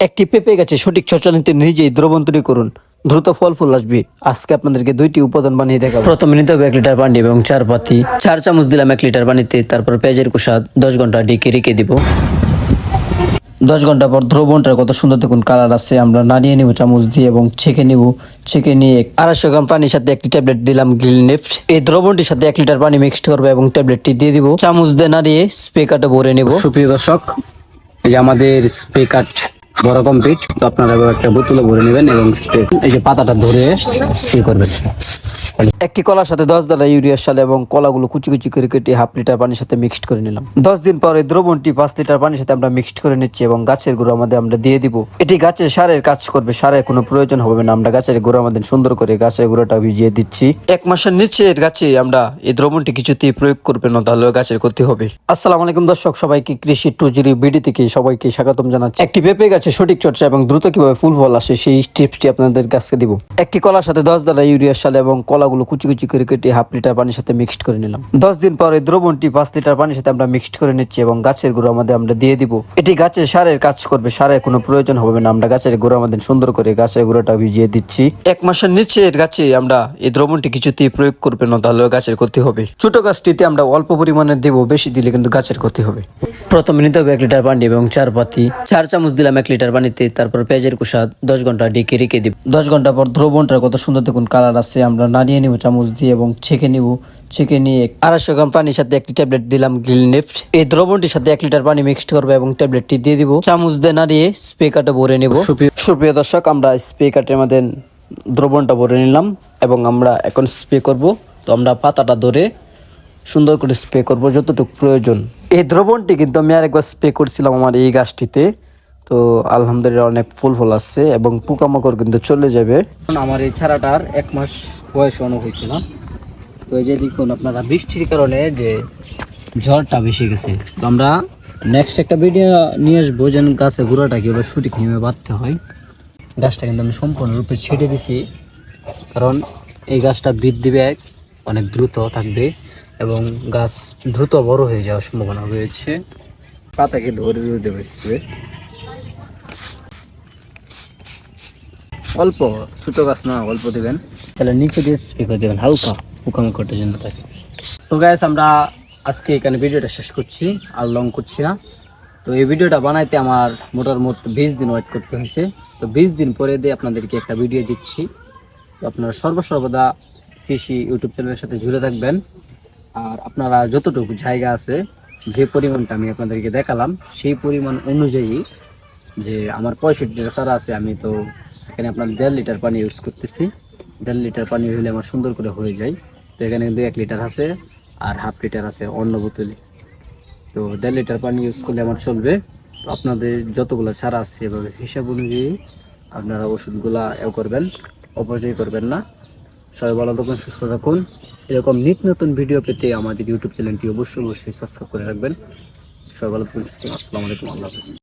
একটি পেঁপে গাছে সঠিক চর্চা নিতে নিজেই দ্রবণ তৈরি করুন, দ্রুত ফল ফুল আসবে। আজকে আপনাদেরকে দুইটি উপাদান বানিয়ে দেখাবো। প্রথমে নিতে হবে 1 লিটার পানি এবং 4 পাতি। 4 চামচ দিলাম 1 লিটার পানিতে। তারপর পেঁয়াজের খোসা 10 ঘন্টা ঢেকে রেখে দিব। 10 ঘন্টা পর দ্রবণটার কত সুন্দর দেখুন কালার আছে। আমরা নাড়িয়ে নেব চামচ দিয়ে এবং ছেঁকে নেব। ছেঁকে নিয়ে 250 গ্রাম পানির সাথে একটি ট্যাবলেট দিলাম গ্লিনেফট। এই দ্রবণটির সাথে 1 লিটার পানি মিক্সড করবো এবং ট্যাবলেটটি দিয়ে দিব। চামচ দিয়ে নাড়িয়ে স্প্রে কাটে ভরে নেব। সুপ্রিয় দর্শক, এই যে আমাদের স্প্রে কাট ভরা কমপ্লিট। তো আপনারা একটা বোতলে ভরে নেবেন এবং স্প্রে এই যে পাতাটা ধরে স্প্রে করবেন। একটি কলার সাথে 10 দানা ইউরিয়া সার এবং কলাগুলো কুচি কুচি করে কেটে 1/2 লিটার পানির সাথে মিক্সড করে নিলাম। 10 দিন পরে দ্রবণটি 5 লিটার পানির সাথে আমরা মিক্সড করে নিচ্ছি এবং গাছের গুঁড়ো আমাদের আমরা দিয়ে দিব। এটি গাছের সারের কাজ করবে, সারের কোনো প্রয়োজন হবে না। আমরা গাছের গুঁড়ো আমাদের সুন্দর করে গাছের গুঁড়োটা ভিজিয়ে দিচ্ছি। 1 মাসের নিচের গাছে আমরা এই দ্রবণটি কিছুতেই প্রয়োগ করবেন না, তাহলে গাছের ক্ষতি হবে। আসসালামু আলাইকুম দর্শক, সবাইকে কৃষি 2 বিডি থেকে সবাইকে স্বাগতম জানাচ্ছি। একটি পেঁপে গাছে সঠিক চর্চা এবং দ্রুত কিভাবে ফুল ফল আসে সেই টিপসটি আপনাদের কাছে দিব। একটি কলার সাথে 10 দানা ইউরিয়া সার এবং কলাগুলো কুচি কুচি করে কেটে 1/2 লিটার পানির সাথে মিক্সড করে নিলাম। 10 দিন পরে দ্রবণটি 5 লিটার পানির সাথে আমরা মিক্সড করে নিচ্ছি এবং গাছের গুঁড়ো আমাদের আমরা দিয়ে দিব। এটি গাছের সারের কাজ করবে, সারের কোনো প্রয়োজন হবে না। আমরা গাছের গুঁড়ো আমাদের সুন্দর করে গাছের গুঁড়োটা ভিজিয়ে দিচ্ছি। 1 মাসের নিচের গাছে আমরা এই দ্রবণটি কিছুতেই প্রয়োগ করবেন না, তাহলে গাছের ক্ষতি হবে। ছোট গাছটিতে আমরা অল্প পরিমাণে দেব, বেশি দিলে কিন্তু গাছের ক্ষতি হবে। প্রথমে নিতে হবে 1 লিটার পানি এবং 4 পাতি। 4 চামচ দিলাম 1 লিটার পানিতে। তারপর পেঁয়াজের খোসা 10 ঘন্টা ঢেকে রেখে দিব। 10 ঘন্টা পর দ্রবণটার কত সুন্দর দেখুন কালার আছে। আমরা নাড়িয়ে নেব চামচ দিয়ে এবং ছেঁকে নেব। ছেঁকে নিয়ে 250 গ্রাম পানির সাথে একটি ট্যাবলেট দিলাম গ্লিনেফট। এই দ্রবণটির সাথে 1 লিটার পানি মিক্সড করবো এবং ট্যাবলেটটি দিয়ে দিব। চামচ দিয়ে নাড়িয়ে স্প্রে কাটে ভরে নেব। সুপ্রিয় দর্শক, আমরা স্প্রে কাটের মধ্যে দ্রবণটা ভরে নিলাম এবং আমরা এখন স্প্রে করব। তো আমরা পাতাটা ধরে সুন্দর করে স্প্রে করব যতটুকু প্রয়োজন। এই দ্রবণটি কিন্তু আমি আরেকবার স্প্রে করছিলাম আমার এই গাছটিতে। তো আলহামদুলিল্লাহ অনেক ফুল ফল আসছে এবং পোকামাকড় কিন্তু চলে যাবে। আমার এই চারাটার 1 মাস বয়স অনুভব হয়েছিল। তো এই যে দেখুন আপনারা, বৃষ্টির কারণে যে ঝড়টা বেশি গেছে। তো আমরা নেক্সট একটা ভিডিও নিয়ে আসবো যেন গাছের গোড়াটা কীভাবে সঠিক নিয়মে বাঁধতে হয়। গাছটা কিন্তু আমি সম্পূর্ণরূপে ছেটে দিছি, কারণ এই গাছটা বৃদ্ধি বেগ অনেক দ্রুত থাকবে এবং গাছ দ্রুত বড় হয়ে যাওয়ার সম্ভাবনা রয়েছে। পাতাকে ধরে দেবে, অল্প ছোট গাছ না, অল্প দেবেন, তাহলে নিচে দিয়ে স্প্রে করে দেবেন হালকা পোকামাকড়ের জন্য থাকে। তো গাইস, আমরা আজকে এখানে ভিডিওটা শেষ করছি, আর লং করছি না। তো এই ভিডিওটা বানাইতে আমার মোটামুটি 20 দিন ওয়েট করতে হয়েছে। তো 20 দিন পরে দিয়ে আপনাদেরকে একটা ভিডিও দিচ্ছি। তো আপনারা সর্বদা কৃষি ইউটিউব চ্যানেলের সাথে জুড়ে থাকবেন। আর আপনারা যতটুকু জায়গা আছে, যে পরিমাণটা আমি আপনাদেরকে দেখালাম, সেই পরিমাণ অনুযায়ী যে আমার 65টা চারা আছে, আমি তো এখানে আপনার 1.5 লিটার পানি ইউজ করতেছি। 1.5 লিটার পানি হলে আমার সুন্দর করে হয়ে যায়। তো এখানে কিন্তু 1 লিটার আছে আর 1/2 লিটার আছে অন্য বোতলে। তো 1.5 লিটার পানি ইউজ করলে আমার চলবে। তো আপনাদের যতগুলো চারা আছে এভাবে হিসাব অনুযায়ী আপনারা ওষুধগুলা করবেন, অপচয় করবেন না। সবাই ভালো থাকুন, সুস্থ থাকুন। এরকম নিত্য নতুন ভিডিও পেতে আমাদের ইউটিউব চ্যানেলটি অবশ্যই সাবস্ক্রাইব করে রাখবেন। সবাই ভালো থাকুন, সুস্থ থাকুন। আসসালামু আলাইকুম, আল্লাহ হাফেজ।